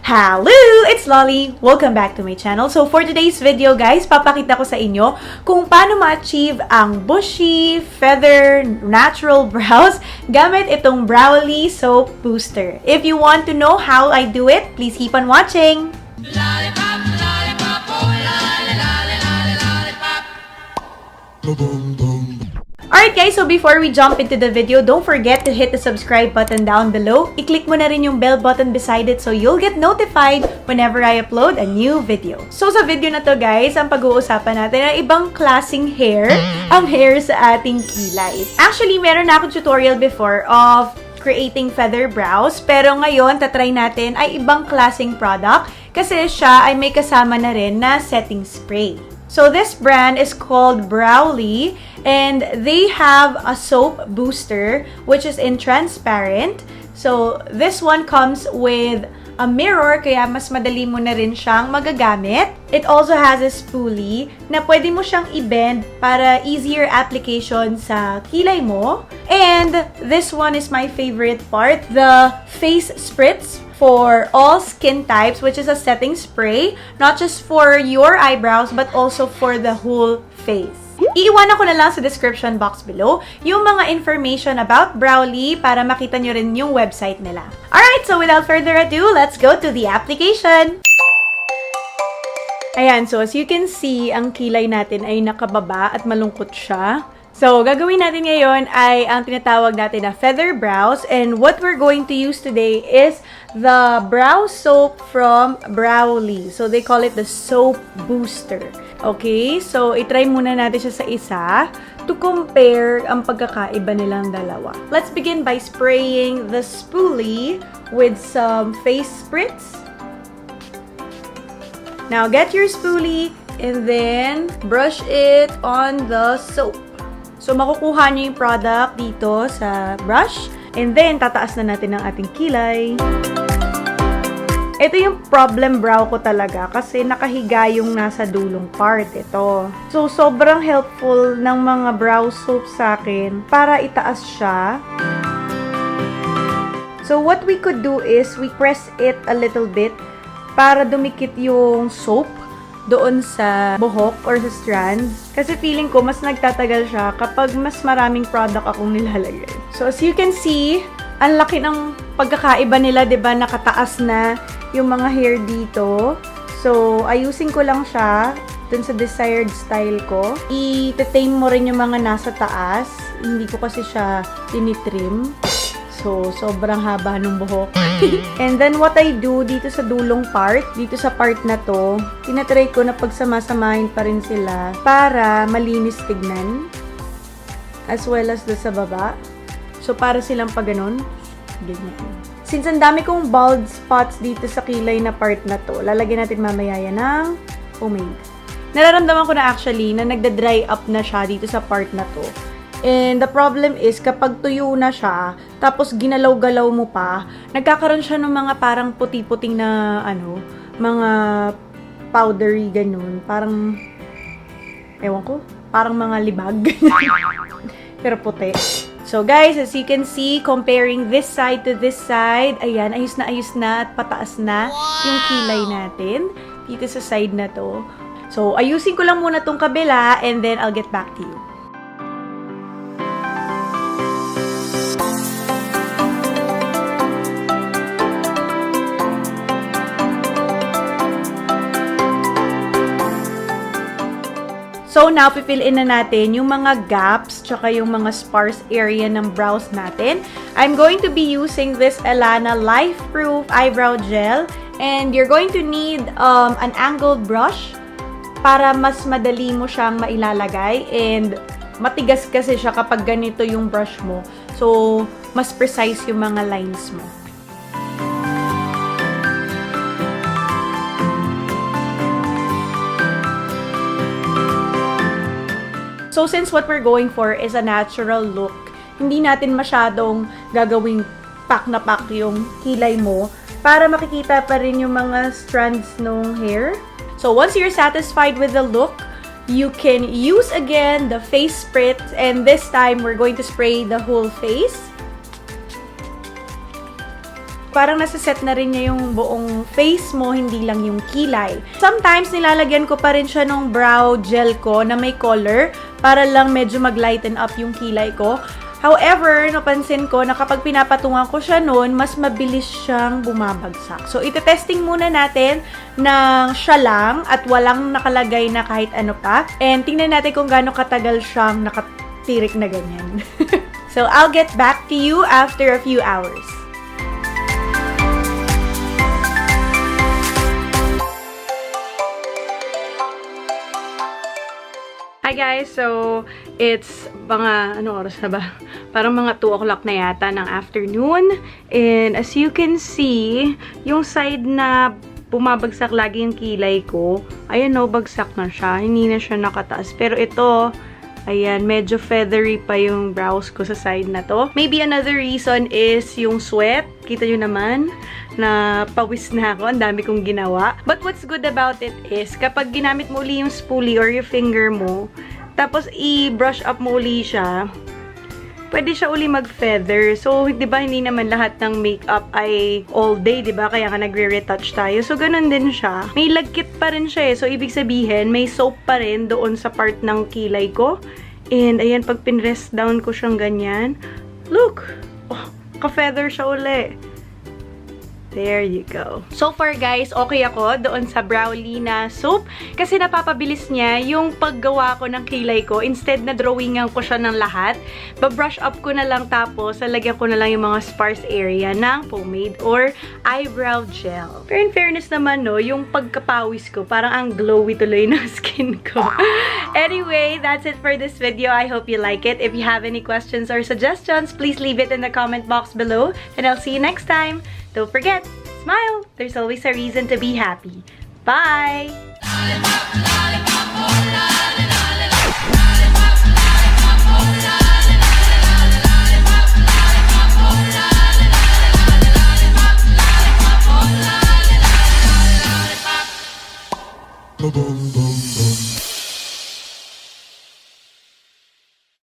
Hello! It's Lolly! Welcome back to my channel. So for today's video guys, papakita ko sa inyo kung paano ma-achieve ang bushy, feather, natural brows gamit itong Browly Soap Booster. If you want to know how I do it, please keep on watching! Lollipop, lollipop, oh, lolly, lolly, lolly, lollipop. Boom, boom. Alright guys, so before we jump into the video, don't forget to hit the subscribe button down below. I-click mo na rin yung bell button beside it so you'll get notified whenever I upload a new video. So sa video na to guys, ang pag-uusapan natin ay ibang klaseng hair, ang hair sa ating kilay. Actually, meron na akong tutorial before of creating feather brows, pero ngayon, tatry natin ay ibang klaseng product kasi siya ay may kasama na rin na setting spray. So this brand is called Browly and they have a soap booster which is in transparent. So this one comes with a mirror kaya mas madali mo na rin siyang magagamit. It also has a spoolie na pwede mo siyang i-bend para easier application sa kilay mo. And this one is my favorite part, the face spritz for all skin types, which is a setting spray, not just for your eyebrows, but also for the whole face. Iiwanan ko na lang sa description box below yung mga information about Browly para makita nyo rin yung website nila. Alright, so without further ado, let's go to the application! Ayan, so as you can see, ang kilay natin ay nakababa at malungkot siya. So, gagawin natin ngayon ay ang tinatawag natin na feather brows. And what we're going to use today is the brow soap from Browly. So, they call it the soap booster. Okay? So, itry muna natin siya sa isa to compare ang pagkakaiba nilang dalawa. Let's begin by spraying the spoolie with some face spritz. Now, get your spoolie and then brush it on the soap. So, makukuha nyo yung product dito sa brush. And then, tataas na natin ang ating kilay. Ito yung problem brow ko talaga kasi nakahiga yung nasa dulong part. Ito. So, sobrang helpful ng mga brow soap sa akin para itaas siya. So, what we could do is we press it a little bit para dumikit yung soap doon sa buhok or sa strands. Kasi feeling ko, mas nagtatagal siya kapag mas maraming product akong nilalagay. So, as you can see, ang laki ng pagkakaiba nila, diba? Nakataas na yung mga hair dito. So, ayusin ko lang siya dun sa desired style ko. I-tame mo rin yung mga nasa taas. Hindi ko kasi siya tinitrim. So, sobrang haba ng buhok. And then, what I do dito sa dulong part, dito sa part na to, tinatry ko na pagsamasamahin pa rin sila para malinis tignan. As well as sa baba. So, para silang pa ganun. Ganyan. Since ang dami kong bald spots dito sa kilay na part na to, lalagyan natin mamaya yan ng pomade. Nararamdaman ko na actually na nagda-dry up na siya dito sa part na to. And the problem is, kapag tuyo na siya, tapos ginalaw-galaw mo pa, nagkakaroon siya ng mga parang puti-puting na, mga powdery, ganun. Parang, ewan ko, parang mga libag. Pero puti. So guys, as you can see, comparing this side to this side, ayan, ayos na at pataas na yung kilay natin dito sa side na to. So, ayusin ko lang muna tong kabila and then I'll get back to you. So, now, pifill in na natin yung mga gaps tsaka yung mga sparse area ng brows natin. I'm going to be using this Elana Life-Proof Eyebrow Gel. And you're going to need an angled brush para mas madali mo siyang mailalagay. And matigas kasi siya kapag ganito yung brush mo. So, mas precise yung mga lines mo. So, since what we're going for is a natural look, hindi natin masyadong gagawing pack na pack yung kilay mo para makikita pa rin yung mga strands ng hair. So, once you're satisfied with the look, you can use again the face spritz, and this time we're going to spray the whole face. parang nasa-set na rin niya yung buong face mo, hindi lang yung kilay. Sometimes, nilalagyan ko pa rin siya ng brow gel ko na may color para lang medyo mag-lighten up yung kilay ko. However, napansin ko na kapag pinapatungan ko siya noon, mas mabilis siyang bumabagsak. So, ite-testing muna natin ng siya lang at walang nakalagay na kahit ano pa. And tingnan natin kung gaano katagal siyang nakatirik na ganyan. So, I'll get back to you after a few hours. Hi guys! So, it's mga, oras na ba? Parang mga 2 o'clock na yata ng afternoon. And as you can see, yung side na bumabagsak lagi yung kilay ko, ayan bagsak na siya. Hindi na siya nakataas. Pero ito, ayan, medyo feathery pa yung brows ko sa side na to. Maybe another reason is yung sweat. Kita nyo naman na pawis na ako. Ang dami kong ginawa. But what's good about it is, kapag ginamit mo uli yung spoolie or yung finger mo, tapos i-brush up mo uli siya, pwede siya uli mag-feather. So, di ba, hindi naman lahat ng makeup ay all day, di ba? Kaya nga nagre-retouch tayo. So, ganun din siya. May lagkit pa rin siya eh. So, ibig sabihin, may soap pa rin doon sa part ng kilay ko. And, ayan, pag pin-rest down ko siyang ganyan, look! Oh, ka-feather siya uli. There you go. So far guys, okay ako doon sa Browly na soap kasi napapabilis niya yung paggawa ko ng kilay ko. Instead na drawingan ko siya ng lahat, ba-brush up ko na lang tapos lalagyan ko na lang yung mga sparse area ng pomade or eyebrow gel. Pero in fairness naman no, yung pagkapawis ko parang ang glowy tuloy ng skin ko. Anyway, that's it for this video. I hope you like it. If you have any questions or suggestions, please leave it in the comment box below and I'll see you next time. Don't forget, smile! There's always a reason to be happy. Bye! Boom, boom.